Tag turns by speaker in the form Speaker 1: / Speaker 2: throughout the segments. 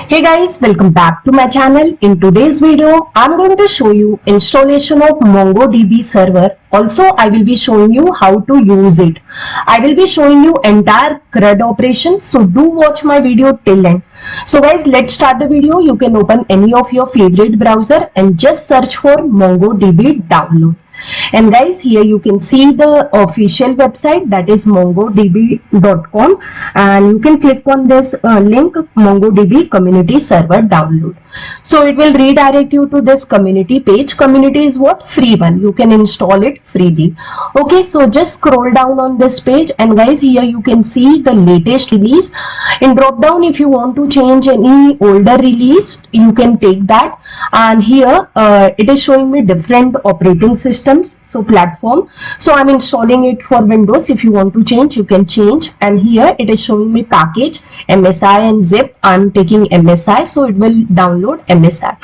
Speaker 1: Hey guys, welcome back to my channel. In today's video, I'm going to show you installation of MongoDB server. Also, I will be showing you how to use it. I will be showing you entire CRUD operation. So do watch my video till end. So guys, let's start the video. You can open any of your favorite browser and just search for MongoDB download. And guys, here you can see the official website, that is mongodb.com, and you can click on this link, MongoDB community server download. So it will redirect you to this community page. Community is what? Free one. You can install it freely. Okay, so just scroll down on this page, and guys, here you can see the latest release. In drop down, if you want to change any older release, you can take that. And here it is showing me different operating systems, so platform. So I'm installing it for Windows. If you want to change, you can change. And here it is showing me package, MSI and zip. I'm taking MSI, so it will download MSI.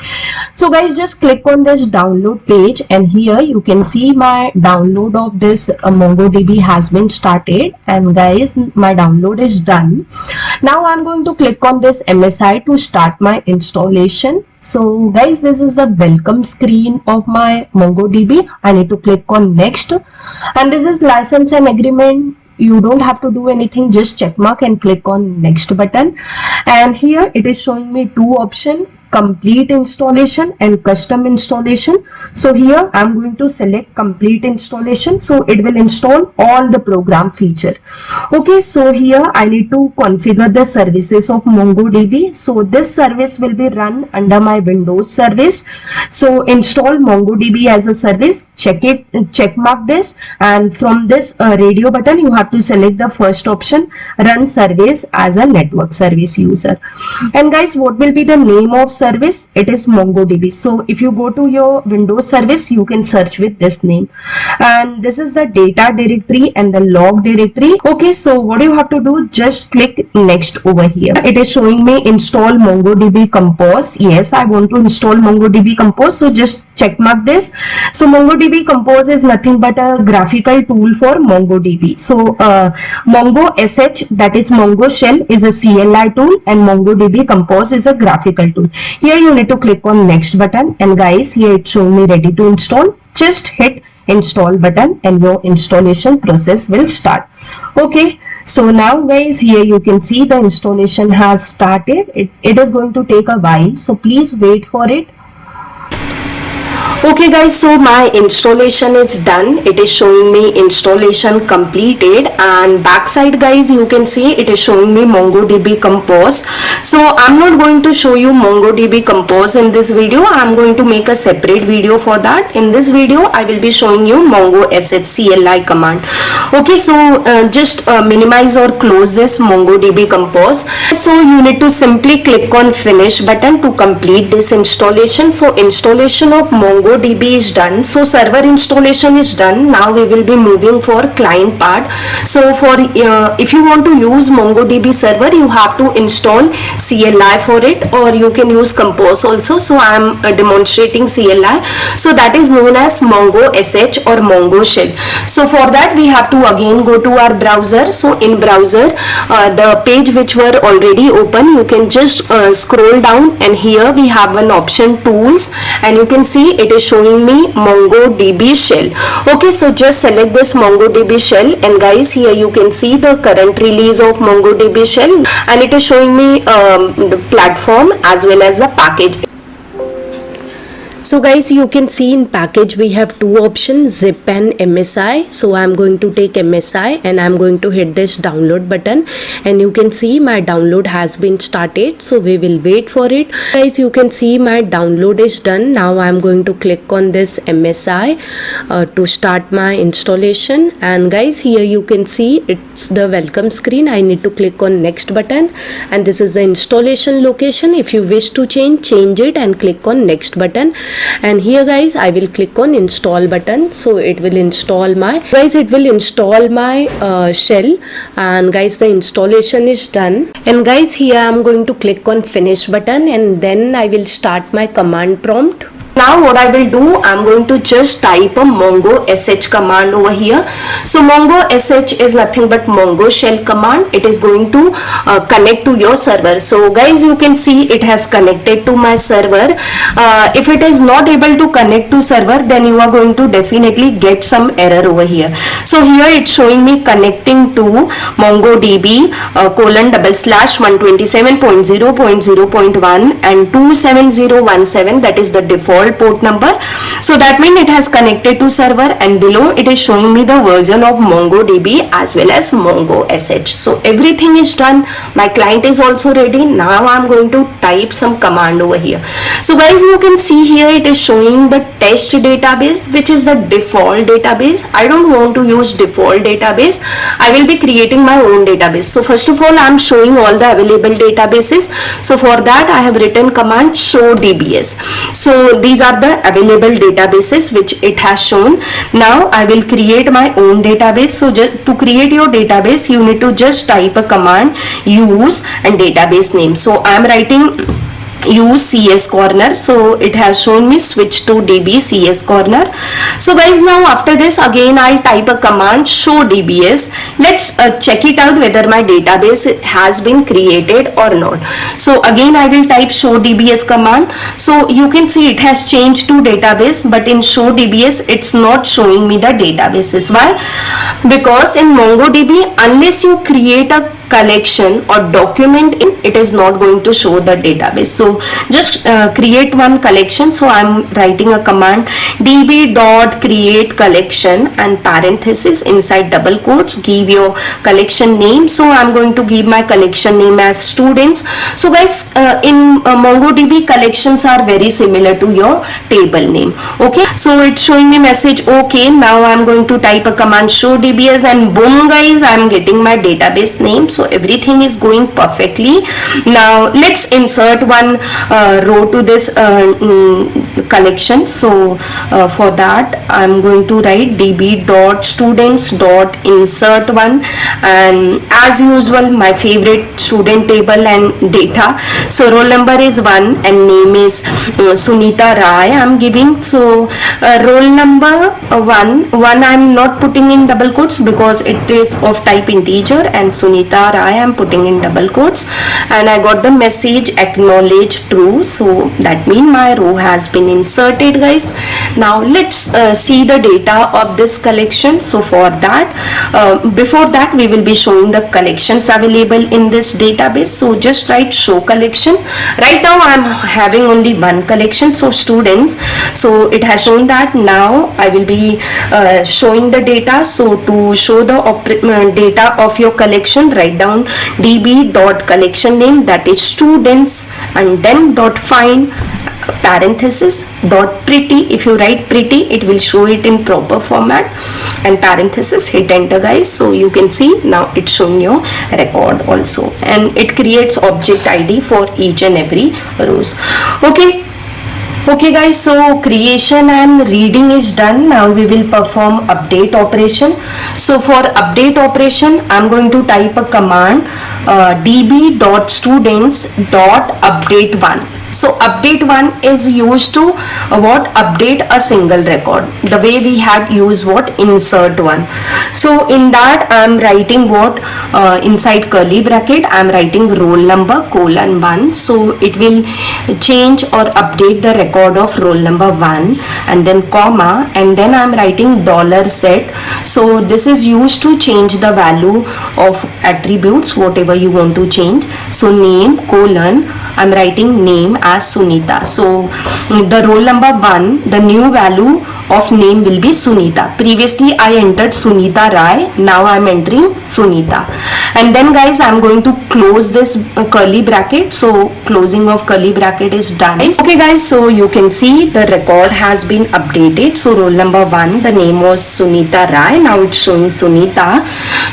Speaker 1: So guys, just click on this download page, and here you can see my download of this MongoDB has been started. And guys, my download is done. Now I'm going to click on this MSI to start my installation. So guys, this is the welcome screen of my MongoDB. I need to click on next, and this is license and agreement. You don't have to do anything, just check mark and click on next button. And here it is showing me two options, complete installation and custom installation. So here I'm going to select complete installation, so it will install all the program feature. Okay, so here I need to configure the services of MongoDB. So this service will be run under my Windows service. So install MongoDB as a service, check mark this, and from this radio button you have to select the first option, run service as a network service user. And guys, what will be the name of service? It is MongoDB. So if you go to your Windows service, you can search with this name. And this is the data directory and the log directory. Okay, so what you have to do, just click next over here. It is showing me install MongoDB Compose. Yes, I want to install MongoDB Compose, so just check mark this. So MongoDB Compose is nothing but a graphical tool for MongoDB. So Mongo SH, that is Mongo Shell, is a CLI tool, and MongoDB Compose is a graphical tool. Here you need to click on next button, and guys, here it's showing me ready to install. Just hit install button and your installation process will start. Okay, so now guys, here you can see the installation has started. It is going to take a while, so please wait for it. Okay guys, so my installation is done. It is showing me installation completed, and backside guys, you can see it is showing me MongoDB Compose. So I'm not going to show you MongoDB Compose in this video. I'm going to make a separate video for that. In this video, I will be showing you Mongo SH CLI command. Okay, so just minimize or close this MongoDB Compose. So you need to simply click on finish button to complete this installation. So installation of MongoDB is done. So server installation is done. Now we will be moving for client part. So for if you want to use MongoDB server, you have to install CLI for it, or you can use Compose also. So I am demonstrating CLI. So that is known as Mongo SH or Mongo Shell. So for that we have to again go to our browser. So in browser, the page which were already open, you can just scroll down, and here we have an option tools, and you can see it is showing me MongoDB Shell. Okay, so just select this MongoDB Shell, and guys, here you can see the current release of MongoDB Shell, and it is showing me the platform as well as the package. So guys, you can see in package we have two options, zip and MSI. So I'm going to take MSI, and I'm going to hit this download button, and you can see my download has been started. So we will wait for it. Guys, you can see my download is done. Now I'm going to click on this MSI to start my installation. And guys, here you can see it's the welcome screen. I need to click on next button, and this is the installation location. If you wish to change it and click on next button. And here guys, I will click on install button. So it will install my shell, and guys, the installation is done. And guys, here I'm going to click on finish button, and then I will start my command prompt.
Speaker 2: Now what I will do, I'm going to just type a mongo sh command over here. So mongo sh is nothing but mongo shell command. It is going to connect to your server. So guys, you can see it has connected to my server. If it is not able to connect to server, then you are going to definitely get some error over here. So here it's showing me connecting to MongoDB :/127.0.0.1 and 27017, that is the default port number. So that means it has connected to server, and below it is showing me the version of MongoDB as well as Mongo sh. So everything is done. My client is also ready. Now I'm going to type some command over here. So guys, you can see here it is showing the test database, which is the default database. I don't want to use default database. I will be creating my own database. So first of all, I'm showing all the available databases. So for that I have written command show dbs. So these are the available databases which it has shown. Now I will create my own database. So to create your database, you need to just type a command use and database name. So I am writing use CS corner. So it has shown me switch to DB CS corner. So guys, now after this again I'll type a command show DBS. Let's check it out whether my database has been created or not. So again I will type show DBS command. So you can see it has changed to database, but in show DBS it's not showing me the databases. Why? Because in MongoDB, unless you create a collection or document in, it is not going to show the database. So just create one collection. So I'm writing a command db.create collection and parenthesis inside double quotes, give your collection name. So I'm going to give my collection name as students. So guys, in MongoDB, collections are very similar to your table name. Okay, so it's showing me message okay. Now I'm going to type a command show dbs, and boom guys, I'm getting my database name. So everything is going perfectly. Now let's insert one row to this collection. So for that I'm going to write db.students.insert1, and as usual my favorite student table and data. So roll number is 1 and name is Sunita Rai I'm giving. So roll number 1 I'm not putting in double quotes because it is of type integer, and Sunita Rai I'm putting in double quotes, and I got the message acknowledge true. So that means my row has been inserted guys. Now let's see the data of this collection. So for that, before that we will be showing the collections available in this database. So just write show collection. Right now I'm having only one collection, so students. So it has shown that. Now I will be showing the data. So to show the data of your collection, write down db.collection name, that is students, and then .find parenthesis .pretty. If you write pretty, it will show it in proper format, and parenthesis, hit enter guys. So you can see now it's showing your record also, and it creates object ID for each and every rows. Okay guys, so creation and reading is done. Now we will perform update operation. So for update operation, I'm going to type a command db.students.update1. So update 1 is used to update a single record, the way we had used insert 1. So in that I'm writing inside curly bracket I'm writing roll number :1. So it will change or update the record of roll number 1, and then comma, and then I'm writing $set. So this is used to change the value of attributes, whatever you want to change. So name : I'm writing name as Sunita. So the roll number 1, the new value of name will be Sunita. Previously I entered Sunita Rai, now I am entering Sunita. And then guys, I am going to close this curly bracket. So closing of curly bracket is done. Okay guys, so you can see the record has been updated. So roll number 1, the name was Sunita Rai, now it's showing Sunita.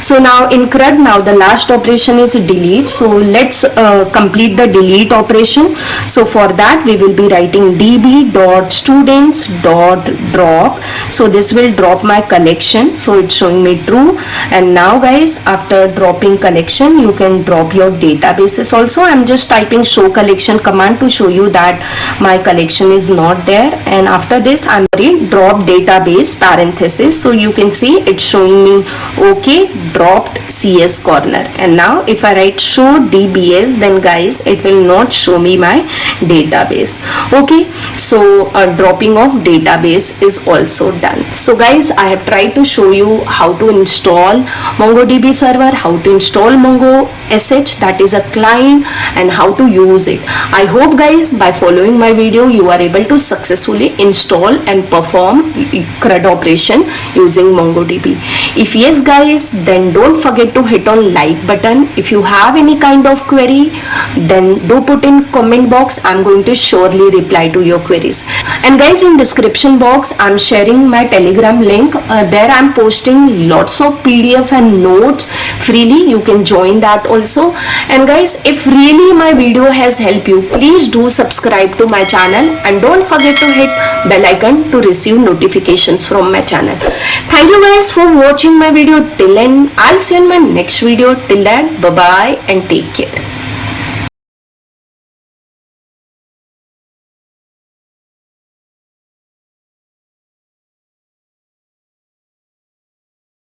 Speaker 2: So now in CRUD, now the last operation is delete. So let's complete the delete repeat operation. So for that we will be writing db.students.drop. So this will drop my collection, so it's showing me true. And now guys, after dropping collection, you can drop your databases also. I'm just typing show collection command to show you that my collection is not there. And after this I'm going drop database parenthesis, so you can see it's showing me okay, dropped CS corner. And now if I write show DBS, then guys it will not show me my database. Okay, so dropping of database is also done. So guys, I have tried to show you how to install MongoDB server, how to install Mongo SH, that is a client, and how to use it. I hope guys by following my video you are able to successfully install and perform CRUD operation using MongoDB. If yes guys, then don't forget to hit on like button. If you have any kind of query, then do put in comment box. I'm going to surely reply to your queries. And guys, in description box I'm sharing my Telegram link. There I'm posting lots of PDF and notes freely. You can join that also. And guys, if really my video has helped you, please do subscribe to my channel and don't forget to hit bell icon to receive notifications from my channel. Thank you guys for watching my video till end. I'll see you in my next video. Till then, bye bye and take care.